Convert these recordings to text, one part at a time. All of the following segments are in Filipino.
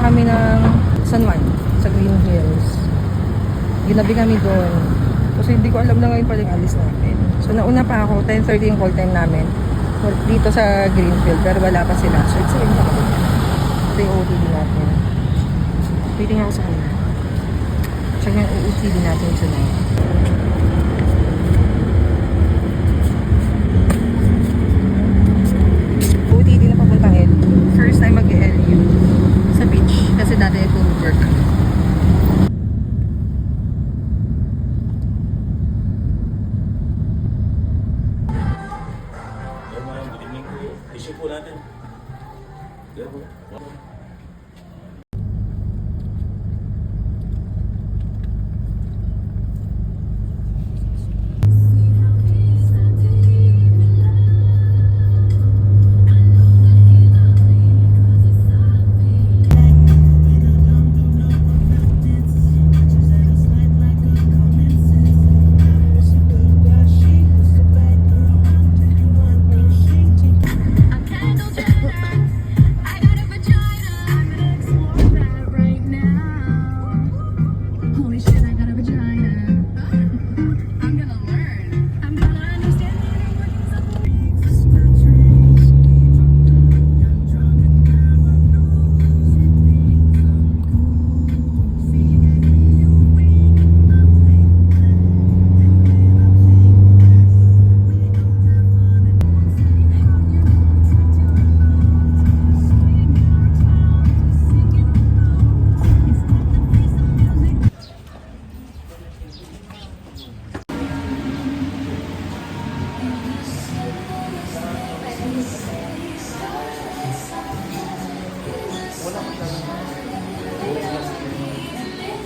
kami ng San Juan sa Green Hills. Ginabi kami doon. Kasi hindi ko alam na ngayon pa rin alis natin. So nauna pa ako, 10:30 yung call time namin dito sa Greenfield, pero wala pa sila. So it's rin ako. Ito yung OOTD natin. Waiting ako sa kanila. Check yung OOTD natin tonight. OOTD na papuntang LU. First time mag-LU sa beach. Kasi dati ay puro work. Issue po natin.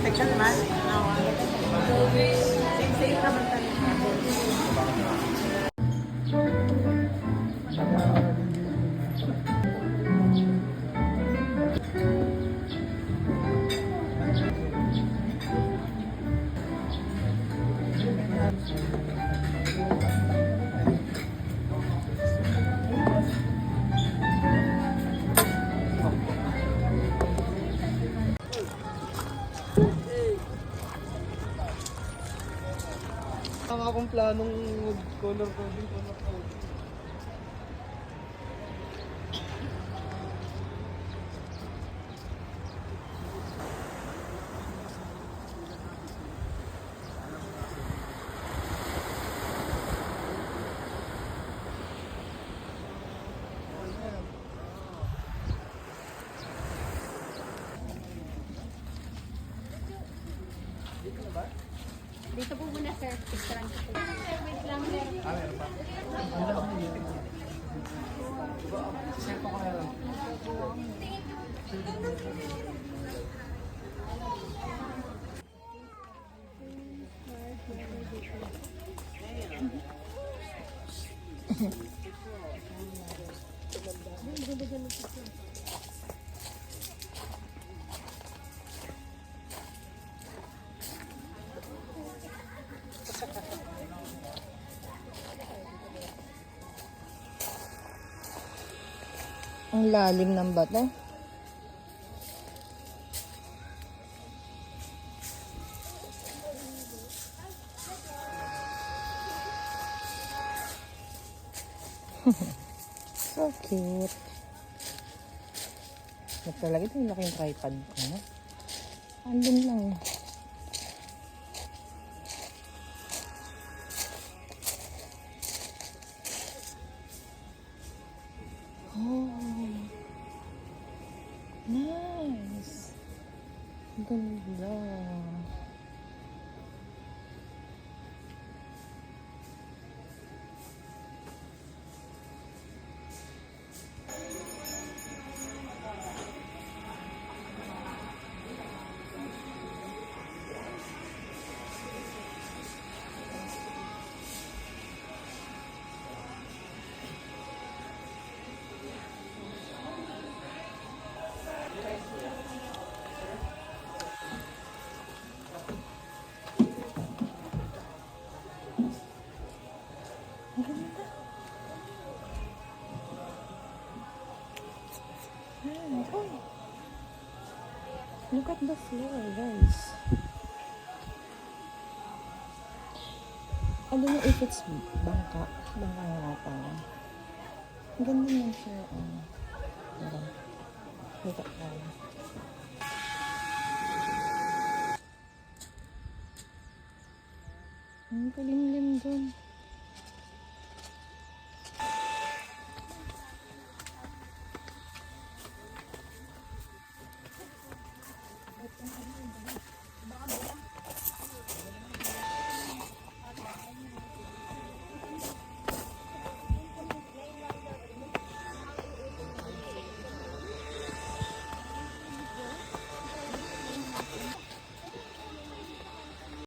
Section man? Safe naman talaga. Ang akong planong color coding ko na po. Dito po muna, sir. Restaurant po. Sir, wait lang. Meron pa. Sir, po ko na lang. Ang lalim ng bato. So cute. Talaga ito yung laking tripod ko. Andun lang. Oh, nice. Ganda. Look at the floor, guys. I don't know if it's bangka. Bangka nga ata. Ang ganda niya siya. Diba? Look at that. Ang kalimlim dun.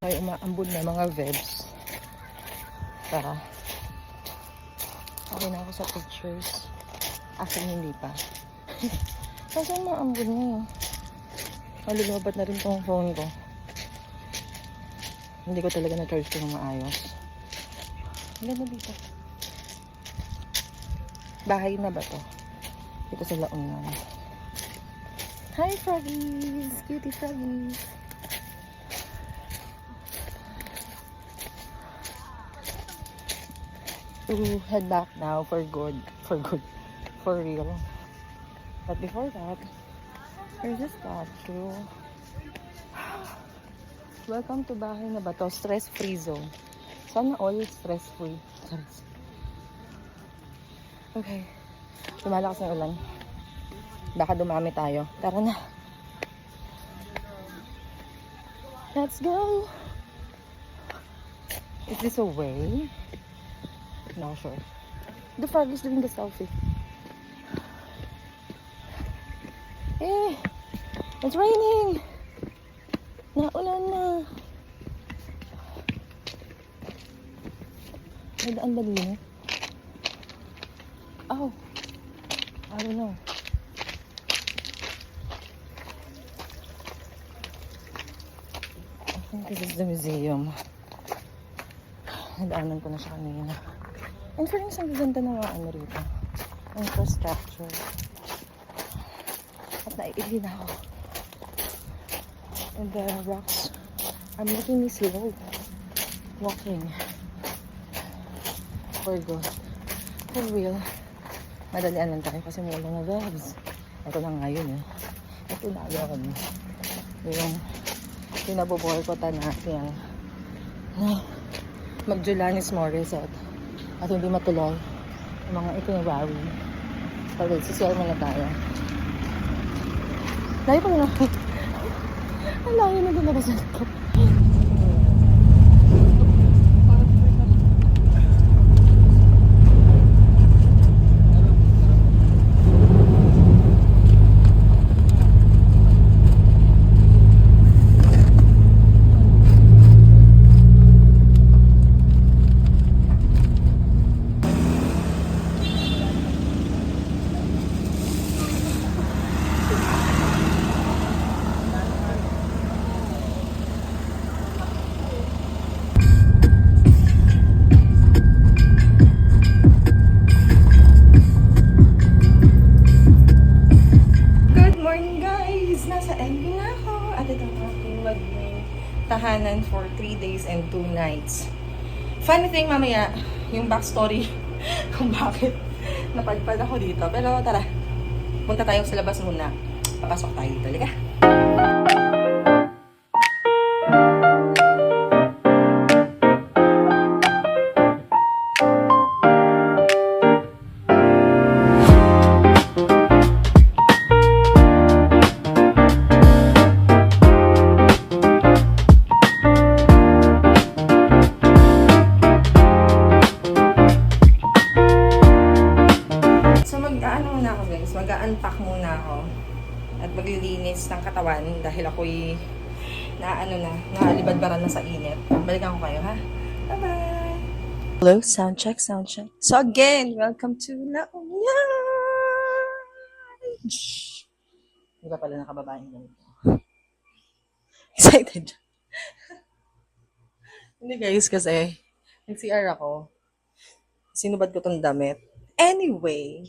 Ay, umaambon na mga vibes. Tara. Okay na ako sa pictures. Actually, hindi pa. Kasi umaambon na yun. Malulobat na rin tong phone ko. Hindi ko talaga na-charge ko ng maayos. Ang ganda dito. Bahay na ba to? Dito sa Laungan. Hi, froggies! Cutie froggies! To head back now for good, for real. But before that, there's a statue. Welcome to bahay na ba to? Stress-free zone. Sana all stress-free. Okay. Lumalakas ng ulan. Baka dumami tayo. Tara na. Let's go! Is this a way? Not sure. The frog is doing the selfie. Eh, it's raining. Naulan na. May daan ba din? Oh, I don't know. I think this is the museum. Nadaanan ko na siya kanina. In fairness, ang ganda ng mga ano rito. Infrastructure. At naiili na ako. And the rocks are making me slow. Walking. For good. For real. Madalian lang tayo kasi may mga vibes. Ito na ngayon eh. Ito na agad. Yung pinabuboykotan natin na mag-Julanis Morissette. At hindi matuloy yung mga itinerary. Okay, sisiyal muna tayo. Layo pa na. Ang layo na din ako sa likod. Tahanan for 3 days and 2 nights. Funny thing mamaya, yung backstory kung bakit napadpad ako dito. Pero tara, punta tayo sa labas muna. Papasok tayo dito. Liga. Mag-unpack muna ako at maglilinis ng katawan dahil ako'y naalibadbaran na sa init. Balikan ko kayo, ha? Bye-bye! Hello, sound check, sound check. So again, welcome to La Union! Shhh! Hindi ka pala nakababaeng ganito. Excited. Hindi guys, kasi nag-CR ako. Sinubad ko tong damit. Anyway,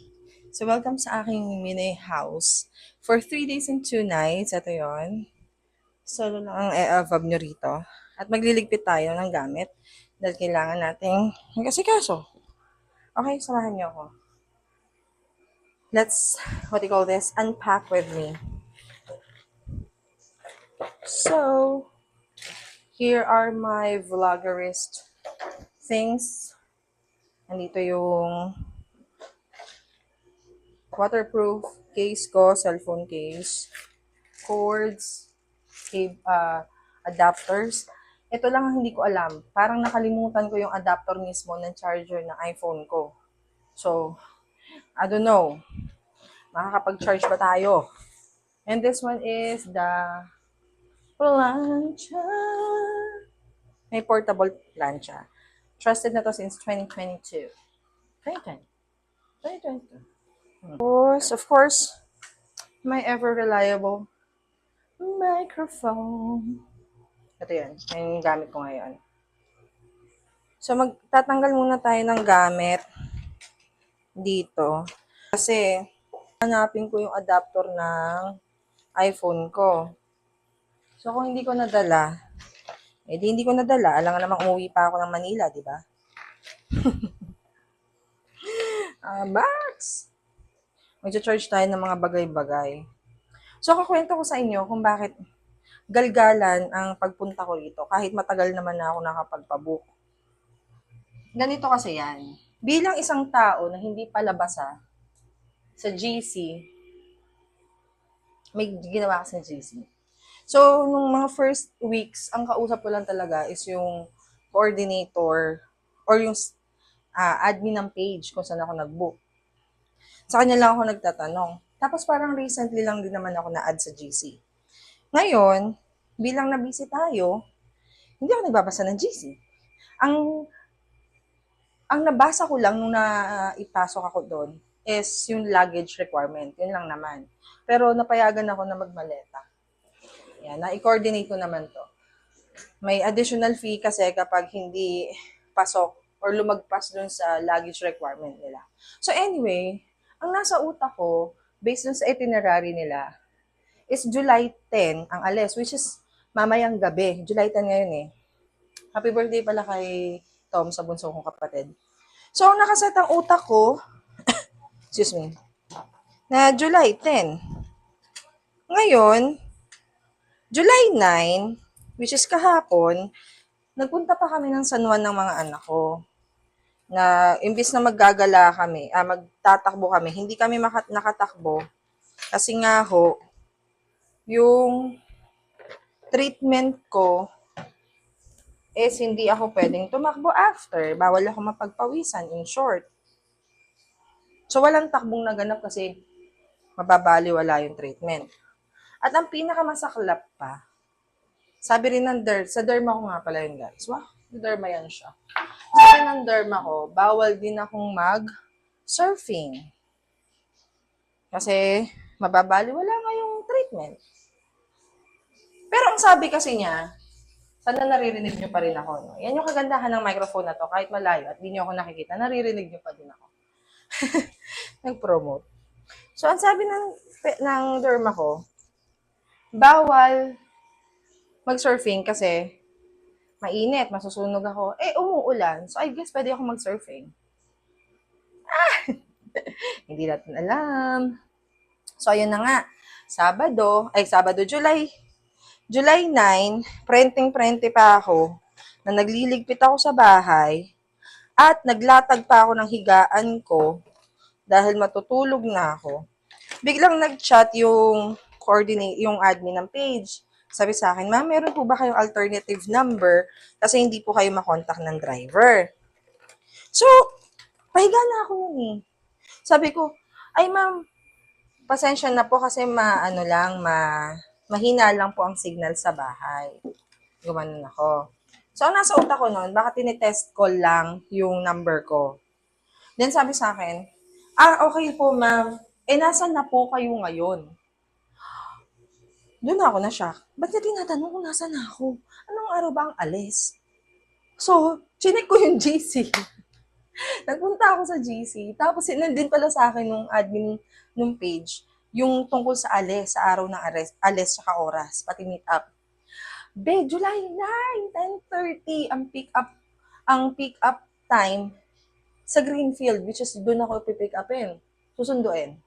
So, welcome sa aking mini house. For 3 days and 2 nights, ito yon. Solo lang ang e-evab nyo rito. At magliligpit tayo ng gamit dahil kailangan nating magkasikaso. Okay, samahan nyo ako. Let's, what do you call this, unpack with me. So, here are my vloggerist things. Nandito yung waterproof case ko, cellphone case, cords, adapters. Ito lang ang hindi ko alam. Parang nakalimutan ko yung adapter mismo ng charger ng iPhone ko. So, I don't know. Makakapag-charge ba tayo? And this one is the plancha. May portable plancha. Trusted na to since 2022. 2020. 2022. Of course, my ever-reliable microphone. Ito yan. Yung gamit ko ngayon. So, magtatanggal muna tayo ng gamit dito. Kasi, hanapin ko yung adapter ng iPhone ko. So, kung hindi ko nadala, hindi ko nadala. Alam nga namang umuwi pa ako ng Manila, di ba? Max! Mag-charge tayo ng mga bagay-bagay. So, kakwento ko sa inyo kung bakit galgalan ang pagpunta ko rito kahit matagal naman na ako nakapagpabook. Ganito kasi yan. Bilang isang tao na hindi palabasa sa GC, may ginawa kasi sa GC. So, nung mga first weeks, ang kausap ko lang talaga is yung coordinator or yung admin ng page kung saan ako nag-book. Sa kanya lang ako nagtatanong. Tapos parang recently lang din naman ako na-add sa GC. Ngayon, bilang na-busy tayo, hindi ako nagbabasa ng GC. Ang nabasa ko lang nung ipasok ako doon is yung luggage requirement. Yun lang naman. Pero napayagan ako na magmaleta. Yan, na-coordinate ko naman to. May additional fee kasi kapag hindi pasok or lumagpas doon sa luggage requirement nila. So anyway, ang nasa utak ko, based dun sa itinerary nila, is July 10 ang alis, which is mamayang gabi. July 10 ngayon eh. Happy birthday pala kay Tom sa bunso kong kapatid. So, ang nakaset ang utak ko, excuse me, na July 10. Ngayon, July 9, which is kahapon, nagpunta pa kami ng San Juan ng mga anak ko. Na imbis na maggagala kami, magtatakbo kami, hindi kami nakatakbo. Kasi nga ho, yung treatment ko is hindi ako pwedeng tumakbo after. Bawal ako mapagpawisan, in short. So, walang takbong naganap kasi mababaliwala yung treatment. At ang pinakamasaklap pa, sabi rin ng sa derma ko nga pala yun guys. Wow, derma yan siya. Sabi ng derma ko, bawal din akong mag-surfing. Kasi mababaliwala nga yung treatment. Pero ang sabi kasi niya, sana naririnig niyo pa rin ako. No? Yan yung kagandahan ng microphone na to. Kahit malayo at di niyo ako nakikita, naririnig niyo pa din ako. Nag-promote. So, ang sabi ng derma ko, bawal mag-surfing kasi mainit, masusunog ako. Umuulan. So, I guess pwede ako mag-surfing. Hindi natin alam. So, ayun na nga. Sabado, July 9, prenting-prente pa ako na nagliligpit ako sa bahay at naglatag pa ako ng higaan ko dahil matutulog na ako. Biglang nag-chat yung admin ng page. Sabi sa akin, ma'am, meron po ba kayong alternative number kasi hindi po kayo makontak ng driver? So, pahiga na ako nun eh. Sabi ko, ay ma'am, pasensya na po kasi mahina lang po ang signal sa bahay. Gumanon ako. So, ang nasa utak ko nun, baka tinitest call lang yung number ko. Then sabi sa akin, okay po ma'am, nasan na po kayo ngayon? Doon ako na-shock. Ba't niya tinatanong kung nasa na ako? Anong araw ba ang alis? So, chinek ko yung GC. Nagpunta ako sa GC. Tapos, nandun pala sa akin nung admin nung page, yung tungkol sa ALES, sa araw ng ALES tsaka oras, pati meet up. July 9, 10:30 ang pick up time sa Greenfield, which is doon ako pipick upin. Susunduin.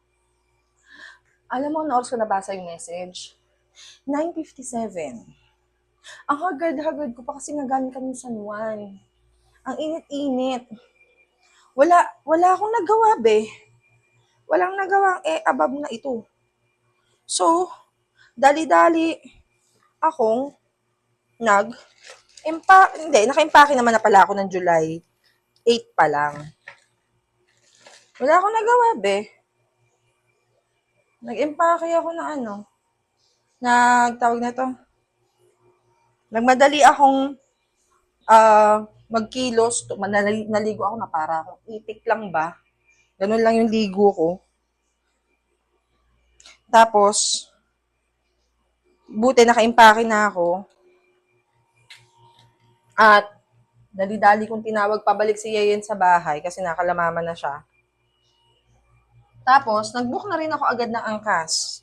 Alam mo, na oras ko nabasa yung message? 9:57. Ang hagad-hagad ko pa kasi nagaling kami sa San Juan. Ang init-init. Wala akong nagawa, be. Walang nagawa above na ito. So, dali-dali akong naka-impake naman na pala ako ng July 8 pa lang. Wala akong nagawa, be. Nag-impake ako ng tawag na to. Nagmadali akong magkilos. Naligo ako na para akong itik lang ba. Ganun lang yung ligo ko. Tapos, buti naka-impake na ako. At, dali-dali kong tinawag pabalik si Yeyen sa bahay kasi nakalamaman na siya. Tapos, nag-book na rin ako agad ng angkas.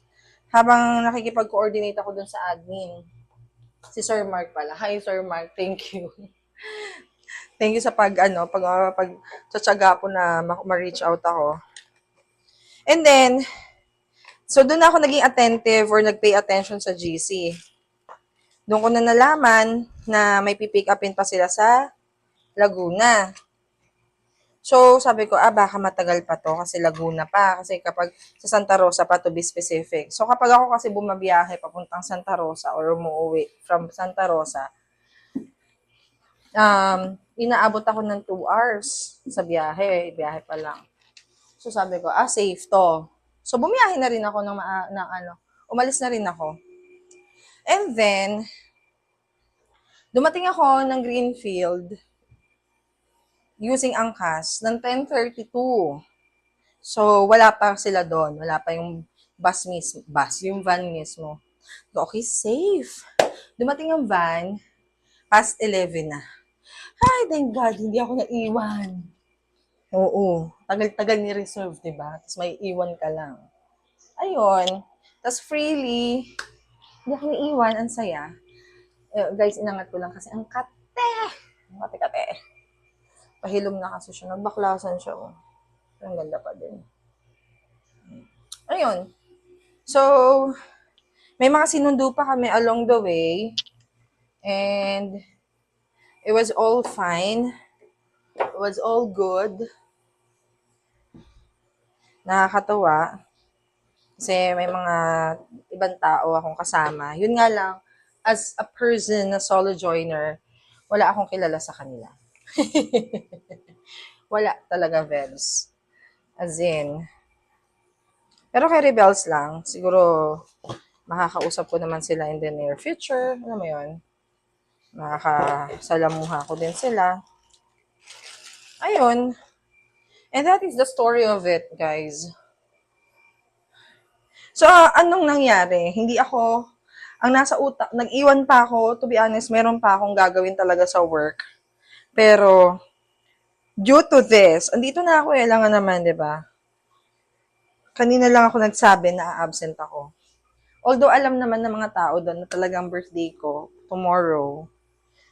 Habang nakikipag-coordinate ako dun sa admin. Si Sir Mark pala. Hi, Sir Mark. Thank you. Thank you sa pagtsatsaga po na ma-reach out ako. And then, so doon ako naging attentive or nag-pay attention sa GC. Doon ko na nalaman na may pipick upin pa sila sa Laguna. So, sabi ko, baka matagal pa to kasi Laguna pa. Kasi kapag sa Santa Rosa pa, to be specific. So, kapag ako kasi bumabiyahe papuntang Santa Rosa or umuwi from Santa Rosa, inaabot ako ng 2 hours sa biyahe. Biyahe pa lang. So, sabi ko, safe to. So, bumiyahe na rin ako umalis na rin ako. And then, dumating ako ng Greenfield using angkas ng 10:32. So, wala pa sila doon. Wala pa yung yung van mismo. So, okay, safe. Dumating ang van, past 11 na. Ay, thank God, hindi ako naiwan. Oo, tagal-tagal ni reserve, diba? Tapos may iwan ka lang. Ayun. Tapos freely, hindi ako naiwan, ang saya. Guys, inangat ko lang kasi ang kate. Ang kate-kate. Pahilom na kasi siya. Nagbaklasan siya. Oh. Ang ganda pa din. Ayun. So, may mga sinundo pa kami along the way. And, it was all fine. It was all good. Nakakatawa. Kasi may mga ibang tao akong kasama. Yun nga lang, as a person na solo joiner, wala akong kilala sa kanila. Wala talaga, Vels. As in. Pero kay Rebels lang, siguro makakausap ko naman sila in the near future. Alam mo yun? Makakasalamuha ko din sila. Ayun. And that is the story of it, guys. So, anong nangyari? Hindi ako, ang nasa utak, nag-iwan pa ako, to be honest, meron pa akong gagawin talaga sa work. Pero, due to this, andito na ako lang naman, di ba? Kanina lang ako nagsabi na absent ako. Although, alam naman ng mga tao doon na talagang birthday ko, tomorrow.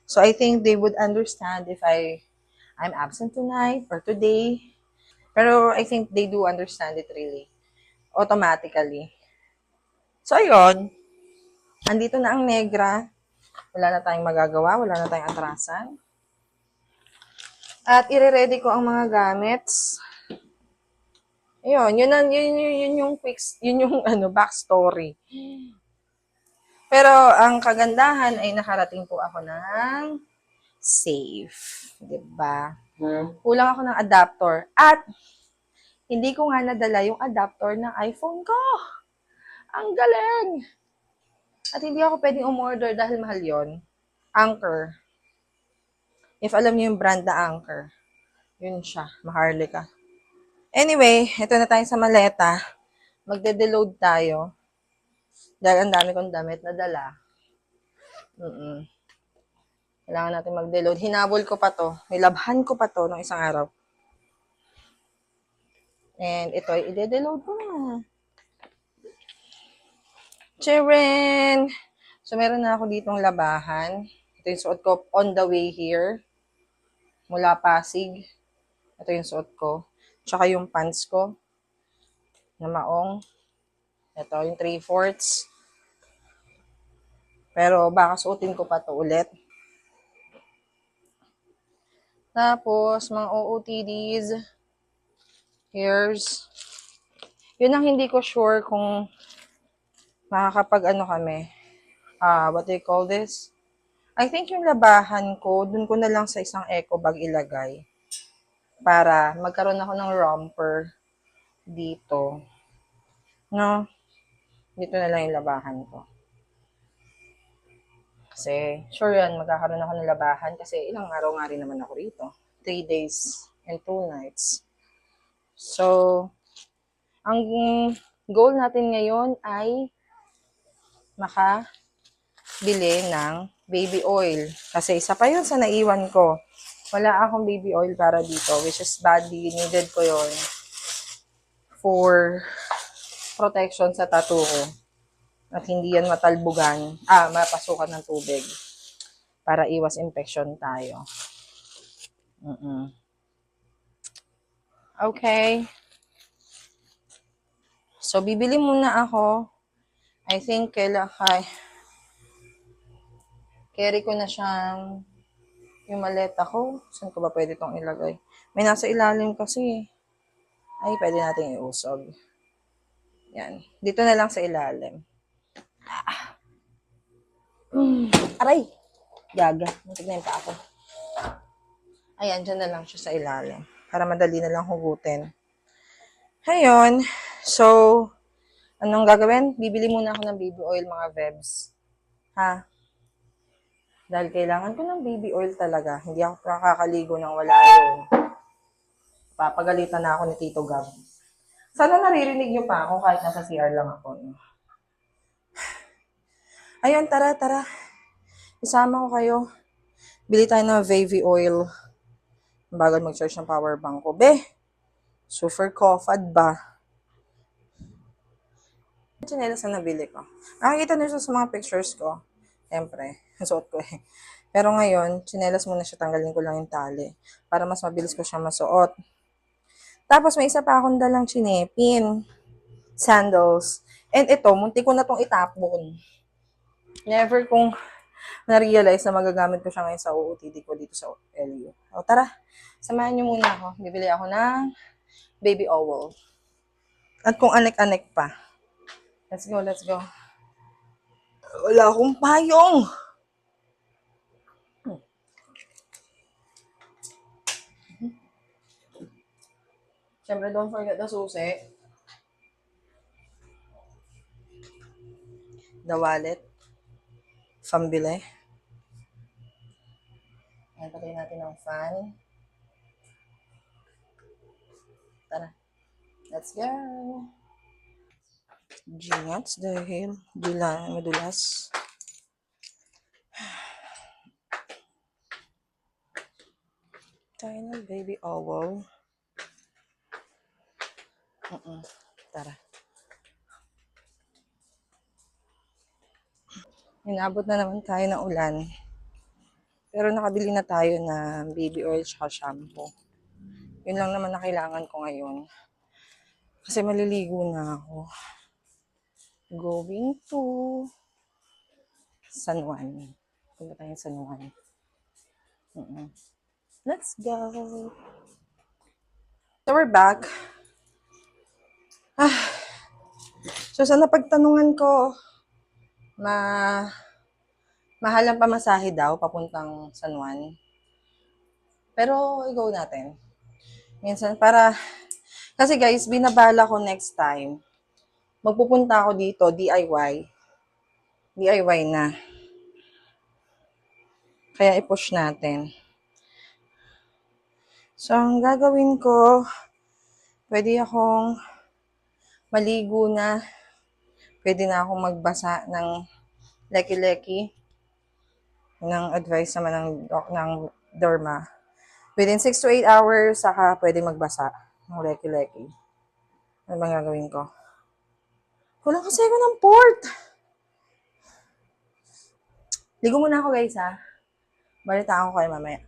So, I think they would understand if I'm absent tonight or today. Pero, I think they do understand it really. Automatically. So, ayun. Andito na ang Negra. Wala na tayong magagawa. Wala na tayong atrasan. At ire-ready ko ang mga gamits. Ayun. Yun yung backstory. Pero, ang kagandahan ay nakarating po ako ng safe. Diba? Kulang ako ng adapter. At, hindi ko nga nadala yung adapter ng iPhone ko. Ang galing! At hindi ako pwedeng umorder dahil mahal yon. Anchor. If alam niyo yung brand na Anchor. Yun siya. Maharlika. Anyway, ito na tayo sa maleta. Magde-deload tayo. Dahil ang dami kong damit na dala. Kailangan natin mag-deload. Hinabol ko pa to. Nilabhan ko pa to nung isang araw. And ito ay i-deload ko na. Chirin! So, meron na ako ditong labahan. Ito yung suot ko on the way here. Mula Pasig. Ito yung suot ko. Tsaka yung pants ko. Na maong. Ito yung 3/4. Pero baka suotin ko pa to ulit. Tapos, mga OOTDs. Here's. Yun ang hindi ko sure kung makakapag-ano kami. What do you call this? I think yung labahan ko, dun ko na lang sa isang eco bag ilagay. Para magkaroon ako ng romper dito. No? Dito na lang yung labahan ko. Kasi, sure yan, magkakaroon ako ng labahan kasi ilang araw nga rin naman ako rito. 3 days and 2 nights. So, ang goal natin ngayon ay makabili ng baby oil. Kasi isa pa yun sa naiwan ko. Wala akong baby oil para dito, which is badly needed ko yon for protection sa tattoo ko. At hindi yan mapasukan ng tubig para iwas infection tayo. Okay. So, bibili muna ako. I think carry ko na siyang yung maleta ko. Saan ko ba pwede itong ilagay? May nasa ilalim kasi. Ay, pwede natin iusog. Yan. Dito na lang sa ilalim. Aray! Gaga. Muntik na yung paa ko. Ayan, dyan na lang siya sa ilalim. Para madali na lang hugutin. Ngayon, so, anong gagawin? Bibili muna ako ng baby oil, mga vebs. Ha? Dahil kailangan ko ng baby oil talaga. Hindi ako nakakaligo nang wala yun. Papagalitan na ako ni Tito Gab. Sana naririnig niyo pa ako kahit nasa CR lang ako. Ayun, tara. Isama ko kayo. Bili tayo ng baby oil. Bagal mag-charge ng power bank ko. Super kofad ba? Chinelas na nabili ko. Nakikita niyo sa mga pictures ko. Siyempre, suot ko eh. Pero ngayon, chinelas muna siya, tanggalin ko lang yung tali. Para mas mabilis ko siya masuot. Tapos may isa pa akong dalang chinepin. Sandals. And ito, munti ko na tong itapon. Never kong na-realize na magagamit ko siya ngayon sa OOTD ko dito sa LU. O tara, samahan niyo muna ako. Bibili ako ng baby oil. At kung anek-anek pa. Let's go. Wala akong payong. Siyempre, don't forget the susi. The wallet. Pambili. Ayan, patayin natin ang fan. Tara. Let's go. Ginats dahil madulas. Tayo ng baby owl. Tara. Inabot na naman tayo ng ulan. Pero nakabili na tayo ng baby oil at shampoo. Yun lang naman na kailangan ko ngayon. Kasi maliligo na ako. Going to San Juan. Punta tayo sa San Juan. Let's go. So we're back. So sa napagtanungan ko, mahal ang pamasahe daw papuntang San Juan. Pero i-go natin. Minsan kasi guys, binabala ko next time. Magpupunta ako dito, DIY. DIY na. Kaya i-push natin. So, ang gagawin ko, pwede akong maligo na. Pwede na akong magbasa ng leki-leki. Ng advice naman ng Derma. Within 6 to 8 hours, saka pwede magbasa ng leki-leki. Ano bang gagawin ko? Kulang kasi ako ng port. Ligo muna ako guys ha. Balita ako kayo mamaya.